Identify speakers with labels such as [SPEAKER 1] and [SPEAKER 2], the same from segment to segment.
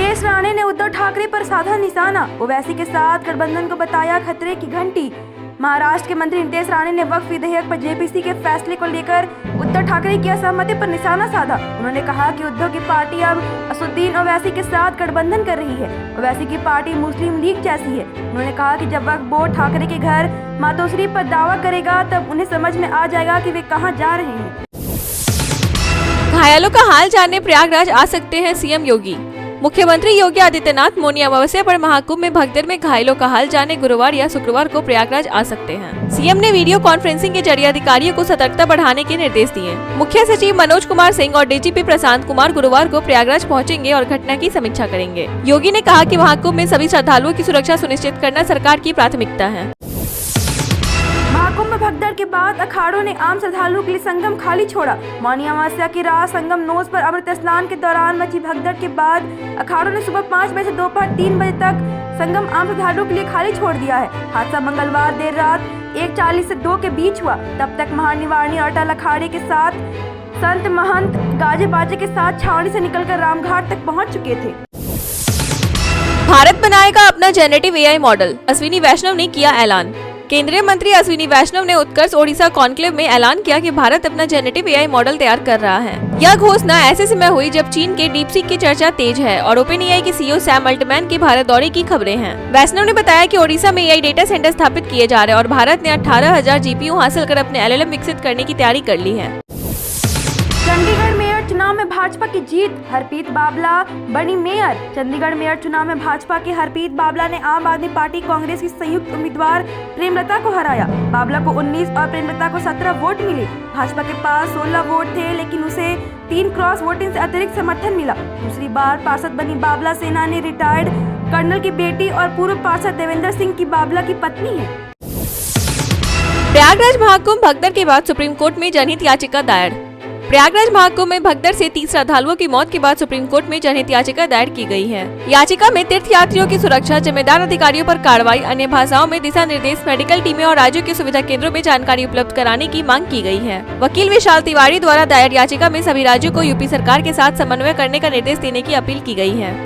[SPEAKER 1] नितेश राणे ने उद्धव ठाकरे पर साधा निशाना, ओवैसी के साथ गठबंधन को बताया खतरे की घंटी। महाराष्ट्र के मंत्री नितेश राणे ने वक्फ विधेयक पर जेपीसी के फैसले को लेकर उद्धव ठाकरे की असहमति पर निशाना साधा। उन्होंने कहा कि उद्धव की पार्टी अब असदुद्दीन ओवैसी के साथ गठबंधन कर रही है। ओवैसी की पार्टी मुस्लिम लीग जैसी है। उन्होंने कहा कि जब वक्फ बोर्ड ठाकरे के घर मातोश्री पर दावा करेगा तब उन्हें समझ में आ जाएगा कि वे कहां जा रहे हैं।
[SPEAKER 2] घायलों का हाल जानने प्रयागराज आ सकते हैं सीएम योगी। मुख्यमंत्री योगी आदित्यनाथ मौनी अमावस्या पर महाकुंभ में भगदड़ में घायलों का हाल जानने गुरुवार या शुक्रवार को प्रयागराज आ सकते हैं। सीएम ने वीडियो कॉन्फ्रेंसिंग के जरिए अधिकारियों को सतर्कता बढ़ाने के निर्देश दिए। मुख्य सचिव मनोज कुमार सिंह और डीजीपी प्रशांत कुमार गुरुवार को प्रयागराज पहुंचेंगे और घटना की समीक्षा करेंगे। योगी ने कहा कि महाकुंभ में सभी श्रद्धालुओं की सुरक्षा सुनिश्चित करना सरकार की प्राथमिकता है।
[SPEAKER 1] महाकुंभ भगदड़ के बाद अखाड़ों ने आम श्रद्धालुओं के लिए संगम खाली छोड़ा। मौनी अमावस्या की रात संगम नोज पर अमृत स्नान के दौरान मची भगदड़ के बाद अखाड़ों ने सुबह 5 बजे से दोपहर 3 बजे तक संगम आम श्रद्धालुओं के लिए खाली छोड़ दिया है। हादसा मंगलवार देर रात 1:40 से 2 के बीच हुआ। तब तक महानिवारणी और अटल अखाड़े के साथ संत महंत गाजे बाजे के साथ छावनी से निकलकर रामघाट तक पहुँच चुके थे।
[SPEAKER 2] भारत बनाएगा अपना जेनरेटिव एआई मॉडल, अश्विनी वैष्णव ने किया ऐलान। केंद्रीय मंत्री अश्विनी वैष्णव ने उत्कर्ष ओडिशा कॉन्क्लेव में ऐलान किया कि भारत अपना जेनरेटिव एआई मॉडल तैयार कर रहा है। यह घोषणा ऐसे समय हुई जब चीन के डीपसीक की चर्चा तेज है और ओपन एआई के सीईओ सैम अल्टमैन की भारत दौरे की खबरें हैं। वैष्णव ने बताया कि ओडिशा में एआई डेटा सेंटर स्थापित किए जा रहे हैं और भारत ने 18,000 जीपीयू हासिल कर अपने एलएलएम विकसित करने की तैयारी कर ली है।
[SPEAKER 1] चंडीगढ़ मेयर चुनाव में भाजपा की जीत, हरप्रीत बाबला बनी मेयर। चंडीगढ़ मेयर चुनाव में भाजपा के हरप्रीत बाबला ने आम आदमी पार्टी कांग्रेस की संयुक्त उम्मीदवार प्रेमलता को हराया। बाबला को 19 और प्रेमलता को 17 वोट मिले। भाजपा के पास 16 वोट थे लेकिन उसे 3 क्रॉस वोटिंग से अतिरिक्त समर्थन मिला। दूसरी बार पार्षद बनी बाबला सेना ने रिटायर्ड कर्नल की बेटी और पूर्व पार्षद देवेंद्र सिंह की बाबला की पत्नी है।
[SPEAKER 2] प्रयागराज महाकुंभ भगदड़ के बाद सुप्रीम कोर्ट में जनहित याचिका दायर। प्रयागराज महाकुंभ में भगदड़ से 30 श्रद्धालुओं की मौत के बाद सुप्रीम कोर्ट में जनहित याचिका दायर की गई है। याचिका में तीर्थ यात्रियों की सुरक्षा, जिम्मेदार अधिकारियों पर कार्रवाई, अन्य भाषाओं में दिशा निर्देश, मेडिकल टीमें और राज्यों के सुविधा केंद्रों में जानकारी उपलब्ध कराने की मांग की गई है। वकील विशाल तिवारी द्वारा दायर याचिका में सभी राज्यों को यूपी सरकार के साथ समन्वय करने का निर्देश देने की अपील की गई है।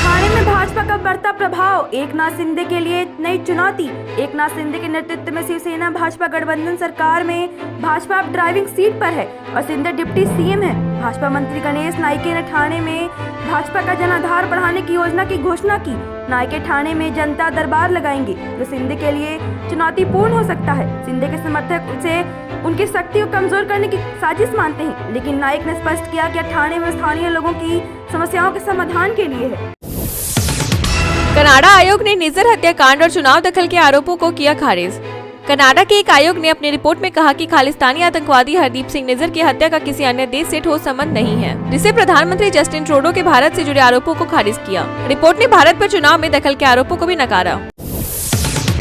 [SPEAKER 1] ठाणे में भाजपा का बढ़ता प्रभाव, एकनाथ शिंदे के लिए नई चुनौती। एकनाथ शिंदे के नेतृत्व में शिवसेना भाजपा गठबंधन सरकार में भाजपा अब ड्राइविंग सीट पर है और शिंदे डिप्टी सीएम है। भाजपा मंत्री गणेश नाईके ने ठाणे में भाजपा का जनाधार बढ़ाने की योजना की घोषणा की। नाईके ठाणे में जनता दरबार लगाएंगे जो शिंदे के लिए चुनौतीपूर्ण हो सकता है। शिंदे के समर्थक उसे उनकी शक्ति को कमजोर करने की साजिश मानते हैं, लेकिन नाईक ने स्पष्ट किया कि ठाणे में स्थानीय लोगों की समस्याओं के समाधान के लिए है।
[SPEAKER 2] कनाडा आयोग ने निज्जर हत्याकांड और चुनाव दखल के आरोपों को किया खारिज। कनाडा के एक आयोग ने अपनी रिपोर्ट में कहा कि खालिस्तानी आतंकवादी हरदीप सिंह निज्जर की हत्या का किसी अन्य देश से ठोस संबंध नहीं है, जिससे प्रधानमंत्री जस्टिन ट्रूडो के भारत से जुड़े आरोपों को खारिज किया। रिपोर्ट ने भारत पर चुनाव में दखल के आरोपों को भी नकारा।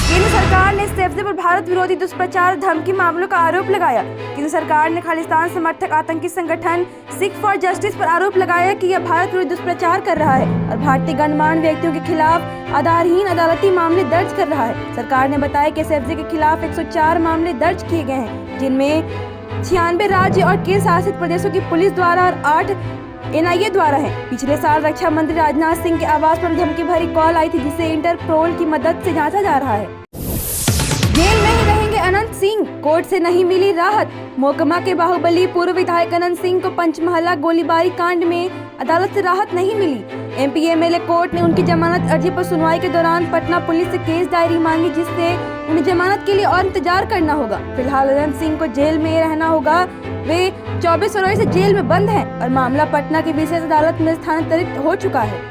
[SPEAKER 1] केंद्र सरकार ने सेफ्जे पर भारत विरोधी दुष्प्रचार धमकी मामलों का आरोप लगाया। केंद्र सरकार ने खालिस्तान समर्थक आतंकी संगठन सिख फॉर जस्टिस पर आरोप लगाया कि यह भारत विरोधी दुष्प्रचार कर रहा है और भारतीय गणमान्य व्यक्तियों के खिलाफ आधारहीन अदालती मामले दर्ज कर रहा है। सरकार ने बताया कि सेफ्जे के खिलाफ 104 मामले दर्ज किए गए हैं, जिनमें 96 राज्य और केंद्र शासित प्रदेशों की पुलिस द्वारा और 8 एनआईए द्वारा है। पिछले साल रक्षा मंत्री राजनाथ सिंह के आवास पर धमकी भरी कॉल आई थी, जिसे इंटरपोल की मदद से जांचा जा रहा है। जेल में ही रहेंगे अनंत सिंह, कोर्ट से नहीं मिली राहत। मोहकमा के बाहुबली पूर्व विधायक अनंत सिंह को पंचमहला गोलीबारी कांड में अदालत से राहत नहीं मिली। एमपी एमएलए कोर्ट ने उनकी जमानत अर्जी पर सुनवाई के दौरान पटना पुलिस से केस डायरी मांगी, जिससे उन्हें जमानत के लिए और इंतजार करना होगा। फिलहाल अनंत सिंह को जेल में रहना होगा। वे 24 फरवरी से जेल में बंद हैं और मामला पटना की विशेष अदालत में स्थानांतरित हो चुका है।